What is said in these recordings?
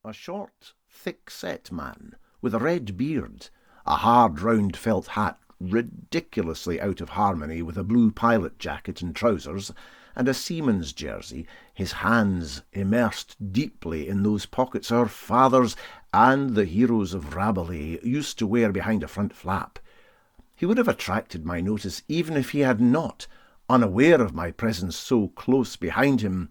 a short, thick-set man, with a red beard, a hard round felt hat ridiculously out of harmony with a blue pilot jacket and trousers, and a seaman's jersey, his hands immersed deeply in those pockets our fathers and the heroes of Rabelais used to wear behind a front flap. He would have attracted my notice even if he had not, unaware of my presence so close behind him,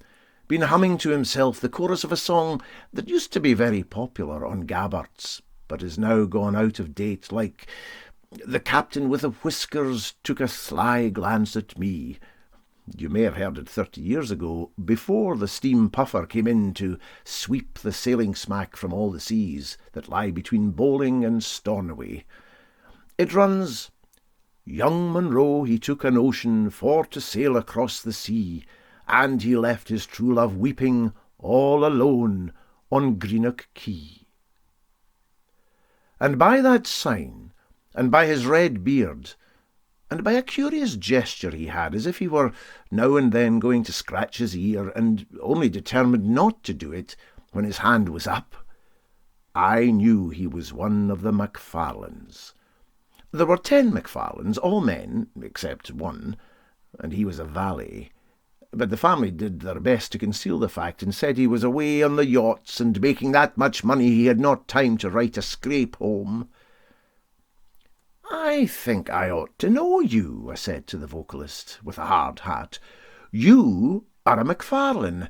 been humming to himself the chorus of a song that used to be very popular on Gabbarts, but is now gone out of date, like "The captain with the whiskers took a sly glance at me." You may have heard it 30 years ago, before the steam puffer came in to sweep the sailing smack from all the seas that lie between Bowling and Stornoway. It runs, "Young Munro he took an ocean for to sail across the sea, and he left his true love weeping all alone on Greenock Quay." And by that sign, and by his red beard, and by a curious gesture he had, as if he were now and then going to scratch his ear, and only determined not to do it when his hand was up, I knew he was one of the MacPhailans. There were 10 MacPhailans, all men, except one, and he was a valet. But the family did their best to conceal the fact, and said he was away on the yachts and making that much money he had not time to write a scrape home. "I think I ought to know you," I said to the vocalist with a hard hat. "You are a MacPhailin,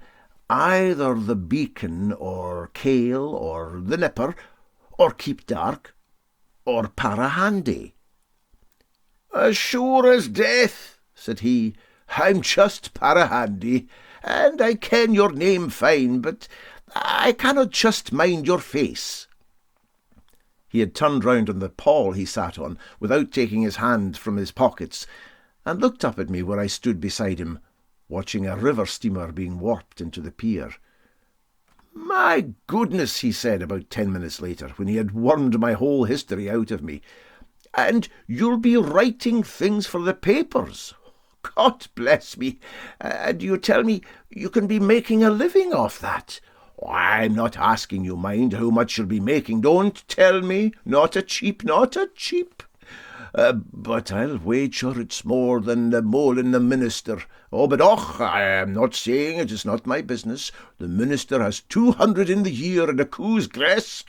either the Beacon or Cale or the Nipper or Keep Dark or Parahandy." "As sure as death," said he, "I'm just Parahandy, and I ken your name fine, but I cannot just mind your face." He had turned round on the pall he sat on, without taking his hand from his pockets, and looked up at me where I stood beside him, watching a river steamer being warped into the pier. "My goodness," he said about 10 minutes later, when he had wormed my whole history out of me, "and you'll be writing things for the papers. God bless me, and you tell me you can be making a living off that. I'm not asking you, mind, how much you'll be making. Don't tell me. Not a cheap, not a cheap. But I'll wager it's more than the mole in the minister. Oh, but I am not saying it is not my business. The minister has 200 in the year and a coo's grass.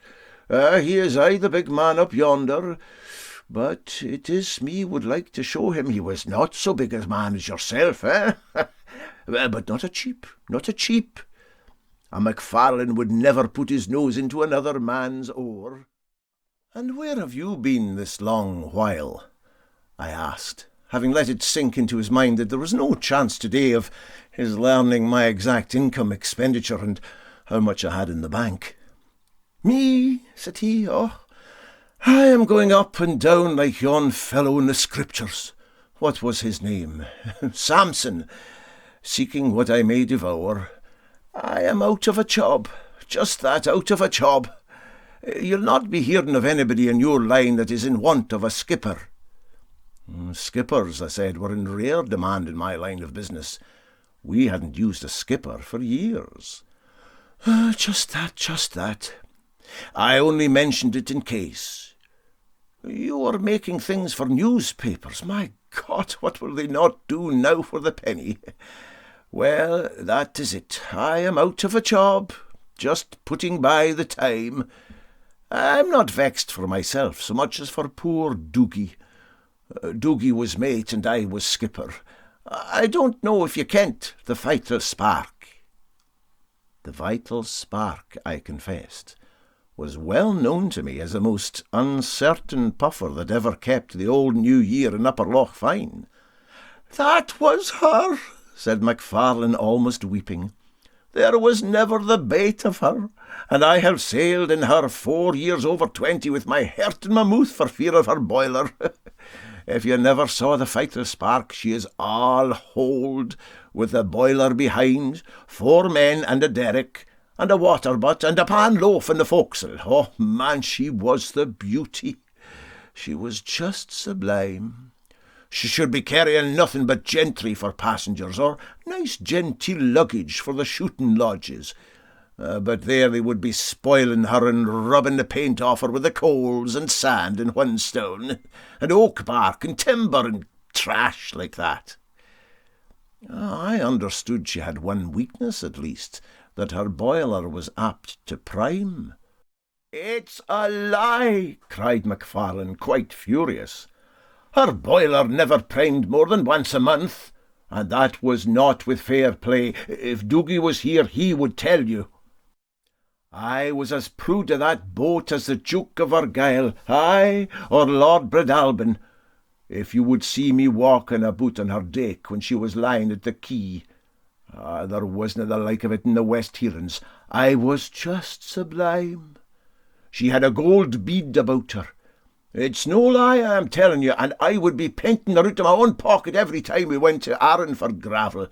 He is I the big man up yonder. But it is me would like to show him he was not so big a man as yourself, eh? But not a cheap, not a cheap. A MacPhailin would never put his nose into another man's oar." "And where have you been this long while?" I asked, having let it sink into his mind that there was no chance today of his learning my exact income, expenditure, and how much I had in the bank. "Me," said he, "oh, I am going up and down like yon fellow in the Scriptures. What was his name? Samson, seeking what I may devour. I am out of a job, just that, out of a job. You'll not be hearing of anybody in your line that is in want of a skipper." "Skippers," I said, "were in rare demand in my line of business. We hadn't used a skipper for years." Just that. I only mentioned it in case. You are making things for newspapers. My God, what will they not do now for the penny? Well, that is it. I am out of a job, just putting by the time. I'm not vexed for myself so much as for poor Doogie. Doogie was mate and I was skipper. I don't know if you kent the Vital Spark." The Vital Spark, I confessed, was well known to me as the most uncertain puffer that ever kept the old New Year in Upper Loch Fyne. "That was her," said MacPhailin, almost weeping. "There was never the bait of her, and I have sailed in her 4 years over 20 with my heart in my mouth for fear of her boiler. If you never saw the Vital Spark, she is all hold, with the boiler behind, 4 men and a derrick, and a water butt, and a pan loaf in the forecastle. Oh, man, she was the beauty. She was just sublime. She should be carrying nothing but gentry for passengers, or nice genteel luggage for the shooting lodges. But there they would be spoiling her and rubbing the paint off her with the coals and sand and whinstone, and oak bark and timber and trash like that. I understood she had one weakness at least, that her boiler was apt to prime. "It's a lie!" cried MacPhail, quite furious. "Her boiler never primed more than once a month, and that was not with fair play. If Dougie was here, he would tell you. I was as proud of that boat as the Duke of Argyll, aye, or Lord Breadalbane. If you would see me walking about on her deck when she was lying at the quay, there wasna the like of it in the West Highlands. I was just sublime. She had a gold bead about her. It's no lie, I am telling you, and I would be painting her out of my own pocket every time we went to Arran for gravel.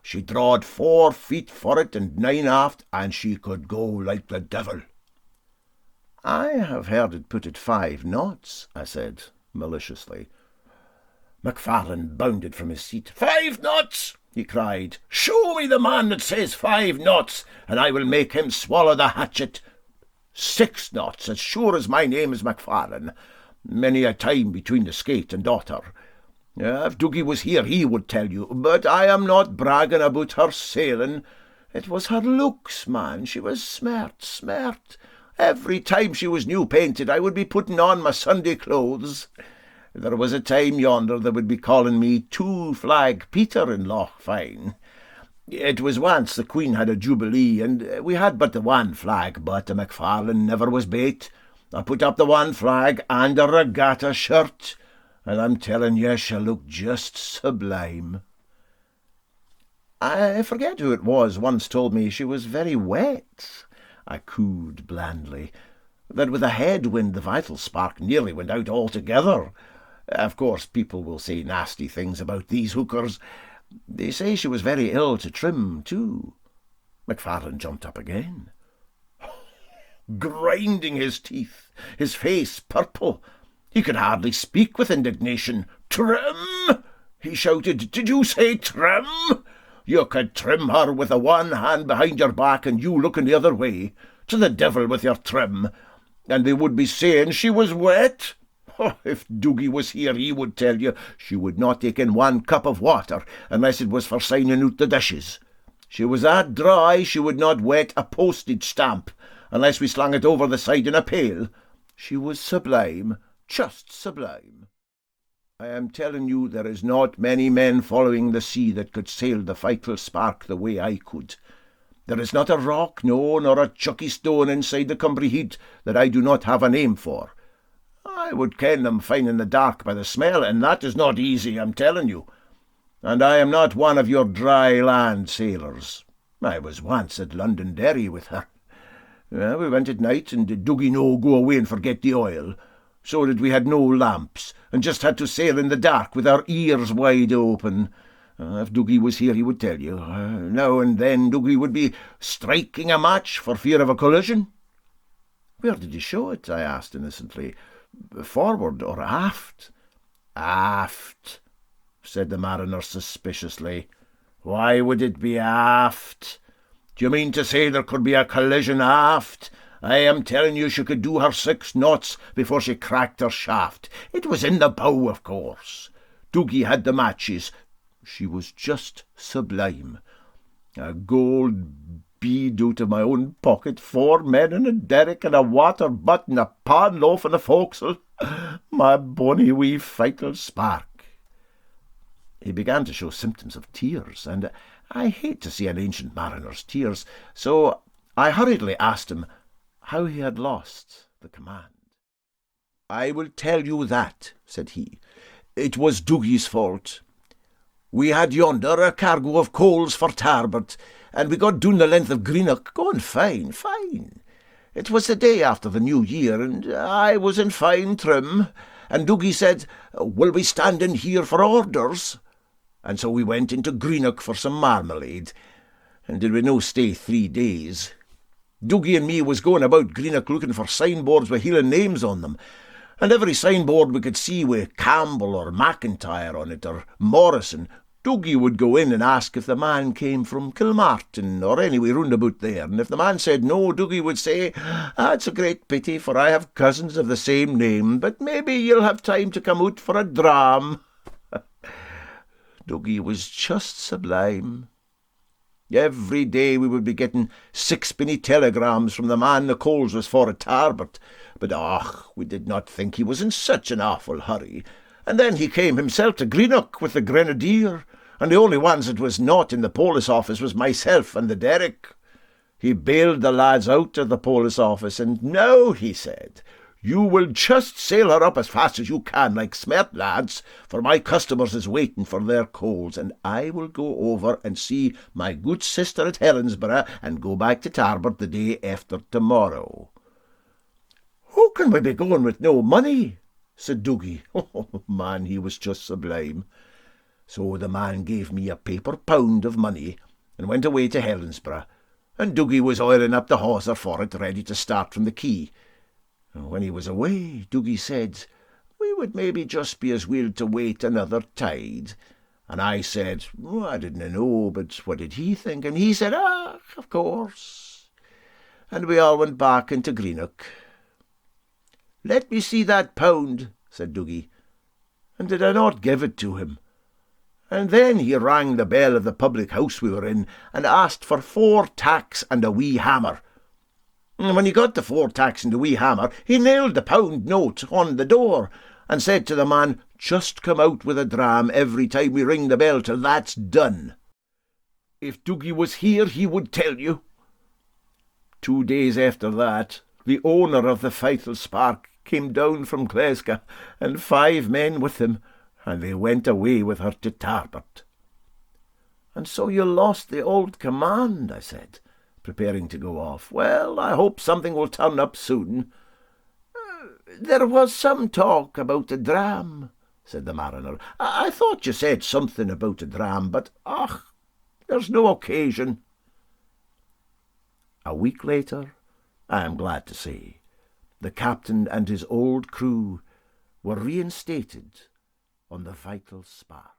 She drawed 4 feet for it and 9 aft, and she could go like the devil." "I have heard it put at 5 knots, I said, maliciously. MacPhail bounded from his seat. "5 knots!" he cried. "Show me the man that says 5 knots, and I will make him swallow the hatchet. 6 knots, as sure as my name is MacPhail. Many a time between the skate and daughter. If Dougie was here, he would tell you. But I am not bragging about her sailing. It was her looks, man. She was smart. Every time she was new painted, I would be putting on my Sunday clothes. There was a time yonder they would be calling me Two Flag Peter in Loch Fyne. It was once the Queen had a jubilee, and we had but the one flag, but MacPhail never was bait. I put up the one flag and a regatta shirt, and I'm telling you, she looked just sublime. I forget who it was once told me she was very wet, I cooed blandly, that with a headwind the vital spark nearly went out altogether. Of course, people will say nasty things about these hookers. They say she was very ill to trim, too. MacPhail jumped up again, grinding his teeth, his face purple. He could hardly speak with indignation. "Trim!" he shouted. "Did you say trim? You could trim her with the one hand behind your back and you looking the other way. To the devil with your trim. And they would be saying she was wet. Oh, if Dougie was here, he would tell you she would not take in 1 cup of water unless it was for signing out the dishes. She was that dry she would not wet a postage stamp unless we slung it over the side in a pail. She was sublime, just sublime. I am telling you, there is not many men following the sea that could sail the vital spark the way I could. There is not a rock, no, nor a chucky stone inside the Cumbry Head that I do not have a name for. I would ken them fine in the dark by the smell, and that is not easy, I'm telling you. And I am not one of your dry land sailors. I was once at Londonderry with her. We went at night, and did Dougie no go away and forget the oil, so that we had no lamps, and just had to sail in the dark with our ears wide open. If Dougie was here, he would tell you. Now and then Dougie would be striking a match for fear of a collision. Where did you show it? I asked innocently. Forward or aft? Aft, said the mariner suspiciously. Why would it be aft? Do you mean to say there could be a collision aft? I am telling you she could do her 6 knots before she cracked her shaft. It was in the bow, of course. Dougie had the matches. She was just sublime. A gold bead out of my own pocket, 4 men in a derrick, and a water butt and a pan loaf in the forecastle. My bonny wee vital spark. He began to show symptoms of tears, and I hate to see an ancient mariner's tears, so I hurriedly asked him how he had lost the command. I will tell you that, said he. It was Dougie's fault. We had yonder a cargo of coals for Tarbert, and we got down the length of Greenock, going fine. It was the day after the New Year, and I was in fine trim, and Dougie said, will we stand in here for orders? And so we went into Greenock for some marmalade, and did we no stay 3 days. Dougie and me was going about Greenock looking for signboards with Hieland names on them, and every signboard we could see with Campbell or McIntyre on it, or Morrison, Dougie would go in and ask if the man came from Kilmartin or anyway round about there, and if the man said no, Dougie would say, it's a great pity, for I have cousins of the same name, but maybe you'll have time to come out for a dram. Dougie was just sublime. Every day we would be getting sixpenny telegrams from the man the coals was for at Tarbert, but we did not think he was in such an awful hurry. And then he came himself to Greenock with the Grenadier, and the only ones that was not in the police office was myself and the derrick. He bailed the lads out of the police office, and now, he said, you will just sail her up as fast as you can, like smart lads, for my customers is waiting for their coals, and I will go over and see my good sister at Helensburgh and go back to Tarbert the day after tomorrow. How can we be going with no money? Said Dougie. Oh, man, he was just sublime. So the man gave me a paper pound of money and went away to Helensburgh, and Dougie was oiling up the hawser for it, ready to start from the quay. And when he was away, Dougie said, we would maybe just be as well to wait another tide. And I said, I didn't know, but what did he think? And he said, of course. And we all went back into Greenock. Let me see that pound, said Dougie. And did I not give it to him? And then he rang the bell of the public house we were in and asked for 4 tacks and a wee hammer. And when he got the 4 tacks and a wee hammer, he nailed the pound note on the door and said to the man, just come out with a dram every time we ring the bell till that's done. If Dougie was here, he would tell you. 2 days after that, the owner of the Faithful Spark came down from Glasgow, and 5 men with him, and they went away with her to Tarbert. And so you lost the old command, I said, preparing to go off. Well, I hope something will turn up soon. There was some talk about a dram, said the mariner. I thought you said something about a dram, but, there's no occasion. A week later, I am glad to say, the captain and his old crew were reinstated on the Vital Spark.